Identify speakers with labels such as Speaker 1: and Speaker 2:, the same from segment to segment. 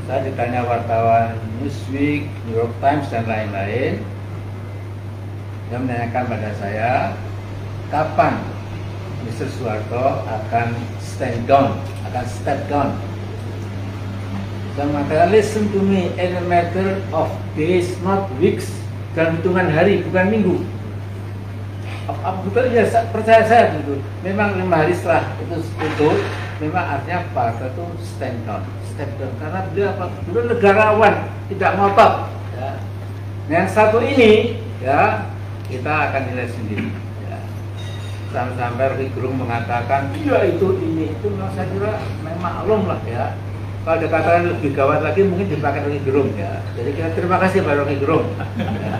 Speaker 1: Saya ditanya wartawan Newsweek, New York Times dan lain-lain, yang menanyakan pada saya kapan Mr. Soeharto akan stand down, akan step down. Saya mengatakan, listen to me, in a matter of days, not weeks, dalam hitungan hari, bukan minggu. Betul ya, percaya saya gitu. Memang 5 hari setelah itu memang artinya Pak Harto itu stand down, step down, karena beliau apa? Beliau negarawan, tidak ngotot. Ya. Nah, yang satu ini, ya kita akan nilai sendiri. Ya. Sampai Rocky Gerung mengatakan, iya itu ini itu, nah, saya kira memang maklum lah ya. Kalau dikatakan lebih gawat lagi mungkin dipakai Rocky Gerung ya. Jadi kita terima kasih Pak Rocky Gerung. Ya.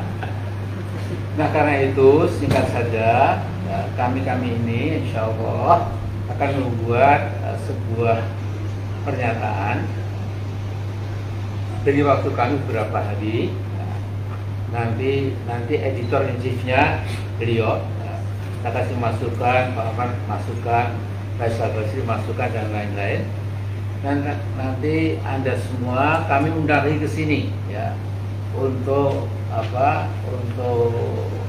Speaker 1: Nah karena itu singkat saja ya, kami ini insya Allah akan membuat sebuah pernyataan dari waktu kami beberapa hari. Ya, nanti editor in chiefnya beliau, ya, saya kasih masukan, Pak Ahmad masukan, Faisal Basri masukan dan lain-lain. Dan nanti Anda semua kami undang lagi ke sini ya untuk apa? Untuk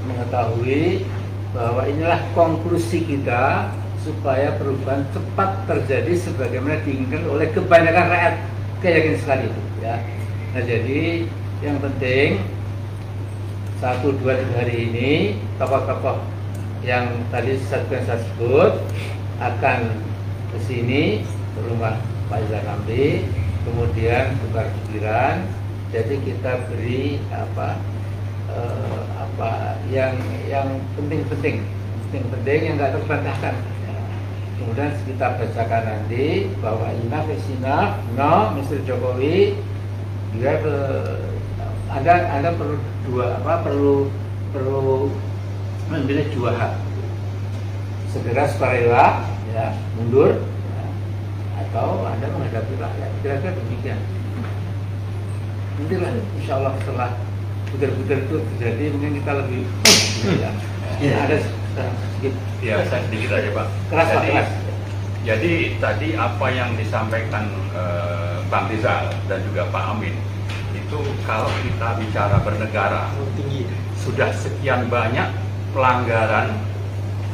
Speaker 1: mengetahui bahwa inilah konklusi kita supaya perubahan cepat terjadi sebagaimana diinginkan oleh kebanyakan rakyat. Saya yakin sekali itu ya. Nah jadi yang penting 1, 2, 3 hari ini tokoh-tokoh yang tadi saya sebut akan ke sini ke rumah Pak Rizal Ramli, kemudian tukar pikiran. Jadi kita beri apa yang penting yang nggak terbantahkan. Kemudian kita bacakan nanti bahwa enough is enough. No, Mr. Jokowi, Anda perlu memilih 2 hal. Segera sukarela, ya, mundur, ya, atau Anda menghadapi rakyat. Kira-kira demikian. Nantilah, insya Allah setelah putar-putar itu terjadi, mungkin kita lebih ada sedikit.
Speaker 2: Ya, saya sedikit aja Pak.
Speaker 1: Keras.
Speaker 2: Jadi tadi apa yang disampaikan Bang Rizal dan juga Pak Amin itu, kalau kita bicara bernegara, sudah sekian banyak pelanggaran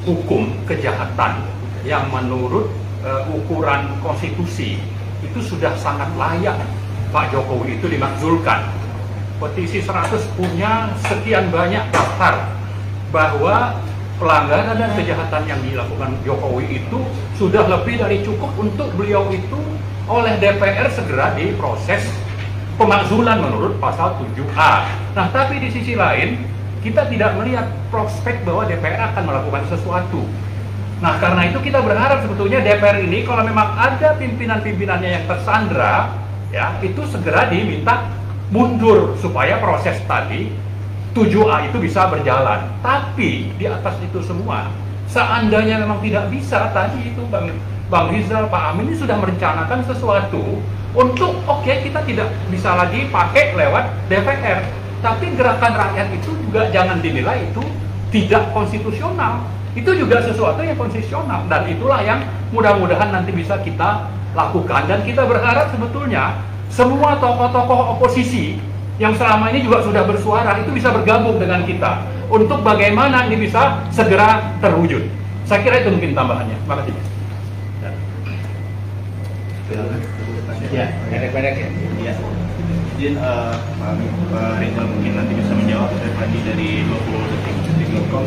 Speaker 2: hukum, kejahatan yang menurut ukuran konstitusi itu sudah sangat layak Pak Jokowi itu dimakzulkan. Petisi 100 punya sekian banyak daftar bahwa pelanggaran dan kejahatan yang dilakukan Jokowi itu sudah lebih dari cukup untuk beliau itu oleh DPR segera diproses pemakzulan menurut pasal 7A. Nah, tapi di sisi lain kita tidak melihat prospek bahwa DPR akan melakukan sesuatu. Nah, karena itu kita berharap sebetulnya DPR ini kalau memang ada pimpinan-pimpinannya yang tersandra, ya, itu segera diminta mundur supaya proses tadi 7A itu bisa berjalan. Tapi di atas itu semua, seandainya memang tidak bisa, tadi itu Bang Rizal, Pak Amin ini sudah merencanakan sesuatu untuk kita tidak bisa lagi pakai lewat DPR. Tapi gerakan rakyat itu juga jangan dinilai itu tidak konstitusional. Itu juga sesuatu yang konstitusional, dan itulah yang mudah-mudahan nanti bisa kita lakukan. Dan kita berharap sebetulnya semua tokoh-tokoh oposisi yang selama ini juga sudah bersuara itu bisa bergabung dengan kita untuk bagaimana ini bisa segera terwujud. Saya kira itu mungkin tambahannya. Terima kasih.
Speaker 1: Ya, pendek-pendek ya.
Speaker 3: Ya. Izin Pak Rizal mungkin nanti bisa menjawab tadi dari 20detik.com.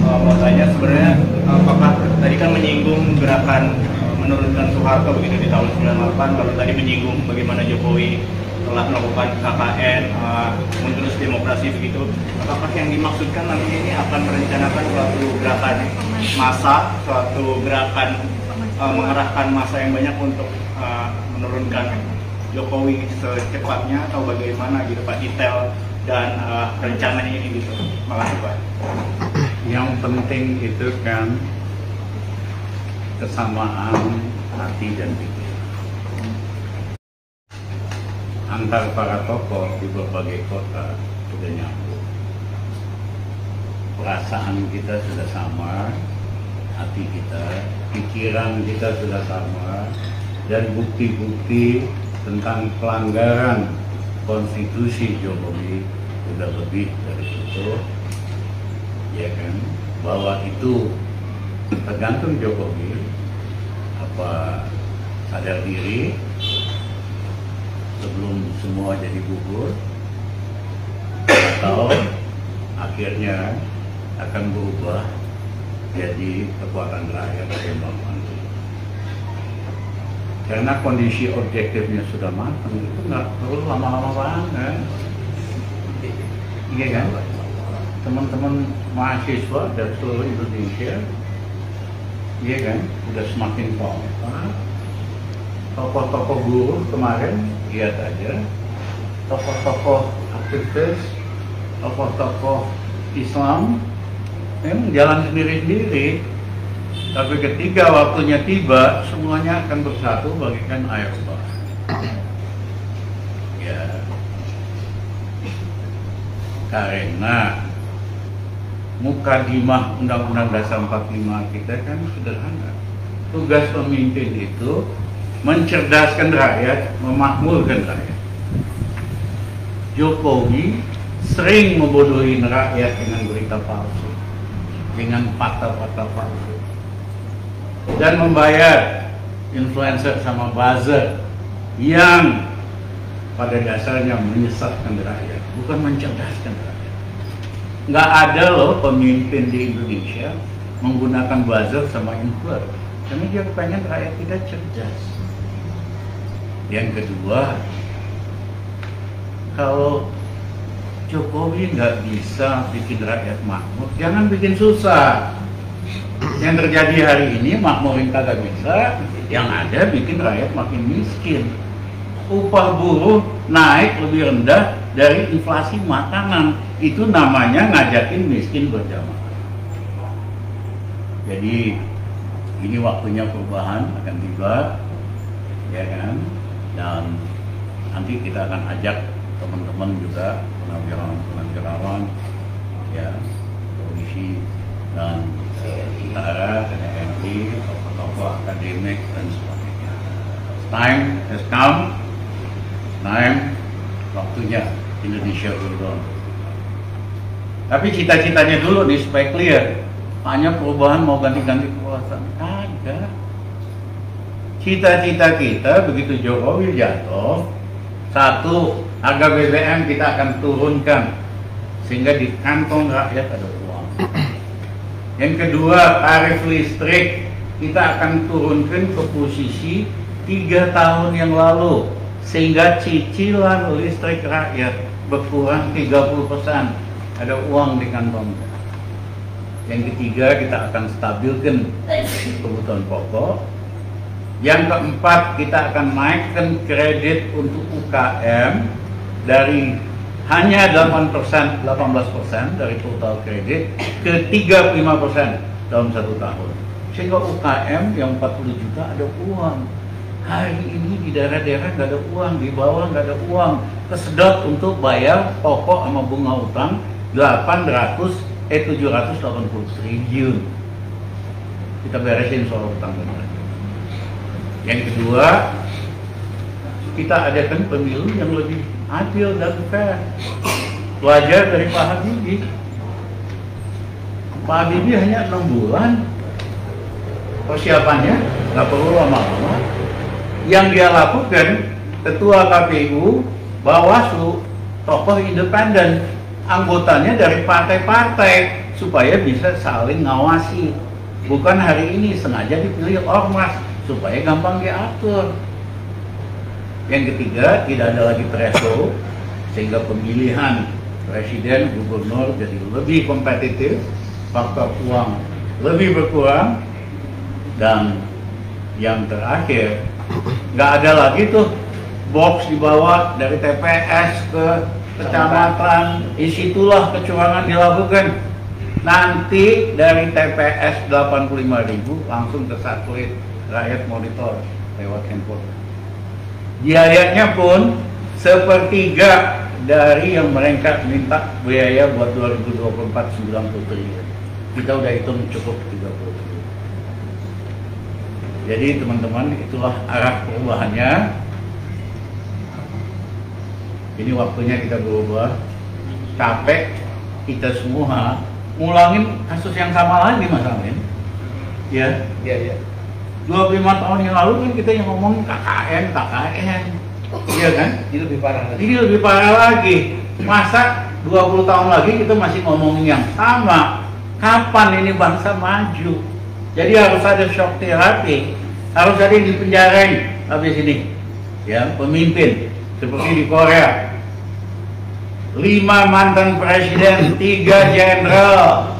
Speaker 3: Mau tanya sebenarnya apakah tadi kan menyinggung gerakan menurunkan Soeharto begitu di tahun 98, lalu tadi menyinggung bagaimana Jokowi telah melakukan KKN, menerus demokrasi begitu. Apakah yang dimaksudkan nanti ini akan merencanakan suatu gerakan massa, suatu gerakan mengarahkan massa yang banyak untuk menurunkan Jokowi secepatnya, atau bagaimana gitu Pak, detail dan rencananya ini gitu. Makasih Pak.
Speaker 4: Yang penting itu kan kesamaan hati dan pikiran antar para tokoh di berbagai kota sudah nyambung. Perasaan kita sudah sama, hati kita, pikiran kita sudah sama, dan bukti-bukti tentang pelanggaran konstitusi Jokowi sudah lebih dari itu, ya kan, bahwa itu tergantung Jokowi apa sadar diri sebelum semua jadi gugur atau akhirnya akan berubah jadi kekuatan rakyat yang membantu. Karena kondisi objektifnya sudah matang, itu nggak perlu lama-lama banget. Iya kan? Teman-teman mahasiswa dari seluruh Indonesia, iya kan? Udah semakin kompak. Tokoh-tokoh guru kemarin, lihat aja. Tokoh-tokoh aktivis, tokoh-tokoh Islam, memang jalan sendiri-sendiri. Tapi ketika waktunya tiba, semuanya akan bersatu bagaikan air bah. Ya, karena mukadimah Undang-Undang Dasar 45 kita kan sederhana. Tugas pemimpin itu mencerdaskan rakyat, memakmurkan rakyat. Jokowi sering membodohi rakyat dengan berita palsu, dengan fakta-fakta palsu, dan membayar influencer sama buzzer yang pada dasarnya menyesatkan rakyat, bukan mencerdaskan rakyat. Nggak ada loh pemimpin di Indonesia menggunakan buzzer sama influencer, karena dia pengen rakyat kita cerdas. Yang kedua, kalau Jokowi nggak bisa bikin rakyat makmur, jangan bikin susah. Yang terjadi hari ini makmurin kagak bisa, yang ada bikin rakyat makin miskin. Upah buruh naik lebih rendah dari inflasi makanan, itu namanya ngajakin miskin berjamaah. Jadi ini waktunya perubahan akan tiba, ya kan? Dan nanti kita akan ajak teman-teman juga, penawirawan, ya, polisi dan tentara, TNI, tokoh-tokoh akademik dan sebagainya. Time has come, waktunya Indonesia berubah. Tapi cita-citanya dulu nih supaya clear, hanya perubahan mau ganti-ganti kekuasaan, kagak. Cita-cita kita begitu Jokowi jatuh, satu, harga BBM kita akan turunkan sehingga di kantong rakyat ada uang. Yang kedua, tarif listrik kita akan turunkan ke posisi 3 tahun yang lalu sehingga cicilan listrik rakyat berkurang 30%, ada uang di kantong. Yang ketiga, kita akan stabilkan kebutuhan pokok. Yang keempat, kita akan naikkan kredit untuk UKM dari hanya 18% dari total kredit ke 35% dalam 1 tahun. Sehingga UKM yang 40 juta ada uang. Hari ini di daerah-daerah nggak ada uang, di bawah nggak ada uang. Kesedot untuk bayar pokok sama bunga utang 780 triliun. Kita beresin soal utang benar. Yang kedua, kita adakan pemilu yang lebih adil dan fair. Belajar dari Pak Habibie. Pak Habibie hanya 6 bulan persiapannya, nggak perlu lama-lama. Yang dia lakukan, Ketua KPU, Bawaslu, tokoh independen, anggotanya dari partai-partai supaya bisa saling ngawasi. Bukan hari ini sengaja dipilih ormas supaya gampang diatur. Yang ketiga, tidak ada lagi threshold sehingga pemilihan presiden, gubernur jadi lebih kompetitif, faktor uang lebih berkurang, dan yang terakhir, nggak ada lagi tuh box dibawa dari TPS ke kecamatan, disitulah kecurangan dilakukan. Nanti dari TPS 85.000 langsung ke satelit, rakyat monitor lewat handphone. Biayanya pun sepertiga dari yang mereka minta biaya buat 2024 90 triliun. Kita udah hitung cukup 30 triliun. Jadi teman-teman, itulah arah perubahannya. Ini waktunya kita berubah. Capek kita semua ngulangin kasus yang sama lagi, Mas Amin. Ya,
Speaker 1: Iya.
Speaker 4: 25 tahun yang lalu kan kita yang ngomong KKN, iya kan?
Speaker 1: Ini lebih parah lagi.
Speaker 4: Ini lebih parah lagi. Masa 20 tahun lagi kita masih ngomongin yang sama? Kapan ini bangsa maju? Jadi harus ada shock therapy, harus ada yang dipenjarain habis ini. Ya, pemimpin seperti di Korea. 5 mantan presiden, 3 jenderal,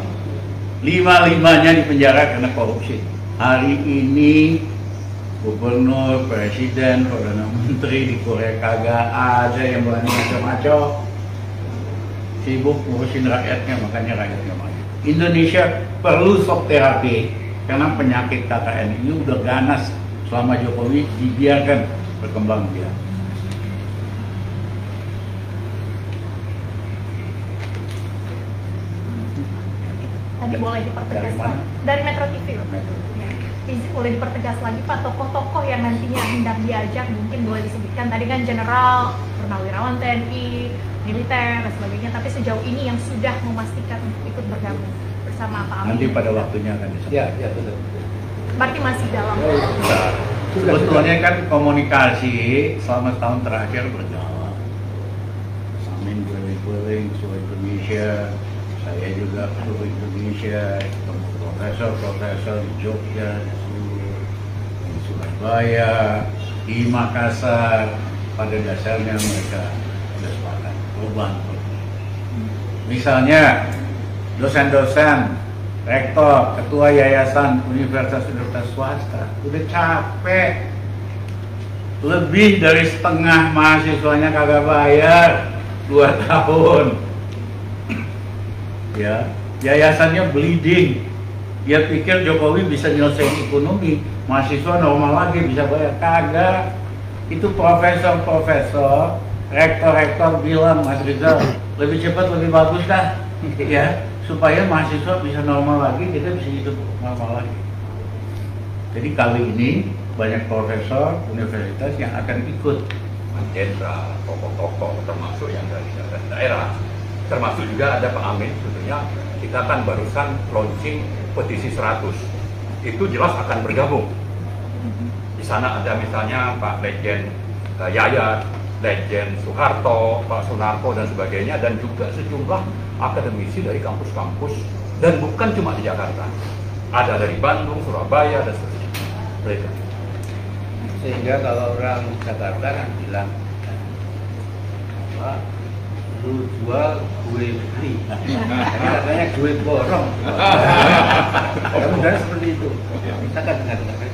Speaker 4: 5-5-nya dipenjara karena korupsi. Hari ini gubernur, presiden, perdana menteri di Korea kagak ada yang berani macam-macam. Sibuk ngurusin rakyatnya, makanya rakyatnya maju. Indonesia perlu shock terapi karena penyakit KKN ini udah ganas selama Jokowi dibiarkan berkembang biak.
Speaker 5: Tadi boleh dipertegas
Speaker 1: Dari mana?
Speaker 5: dari Metro TV loh. Ya. Izin boleh dipertegas lagi Pak, tokoh-tokoh yang nantinya hendak diajak mungkin boleh disebutkan. Tadi kan Jenderal, Purnawirawan TNI, militer dan sebagainya. Tapi sejauh ini yang sudah memastikan untuk ikut bergabung bersama Pak Amin.
Speaker 4: Nanti pada waktunya akan disebut.
Speaker 1: Ya betul.
Speaker 5: Berarti masih dalam.
Speaker 4: Nah, sebetulnya kan komunikasi selama tahun terakhir berjalan. Amin keliling-keliling seluruh Indonesia, saya juga seluruh Indonesia, ketemu profesor di Jogja, di Surabaya, di Makassar. Pada dasarnya mereka sudah sepakat perubahan. Misalnya dosen-dosen, rektor, ketua yayasan universitas swasta udah capek, lebih dari setengah mahasiswanya kagak bayar 2 tahun. Ya, yayasannya bleeding. Dia pikir Jokowi bisa nyelesain ekonomi, mahasiswa normal lagi bisa bayar, kagak. Itu profesor-profesor, rektor-rektor bilang, Mas Rizal, lebih cepat lebih bagus dah, ya, supaya mahasiswa bisa normal lagi, kita bisa hidup normal lagi. Jadi kali ini banyak profesor universitas yang akan ikut.
Speaker 2: Jenderal, tokoh-tokoh termasuk yang dari daerah, termasuk juga ada Pak Amin. Tentunya kita kan barusan launching petisi 100, itu jelas akan bergabung. Di sana ada misalnya Pak Legend Yayat, Legend Soeharto, Pak Sunarko dan sebagainya, dan juga sejumlah akademisi dari kampus-kampus, dan bukan cuma di Jakarta, ada dari Bandung, Surabaya dan seterusnya.
Speaker 1: Sehingga kalau orang Jakarta kan bilang, apa, lu jual gue beli, katanya gue borong. Mudah-mudahan seperti itu. Kita kan dengar-dengar.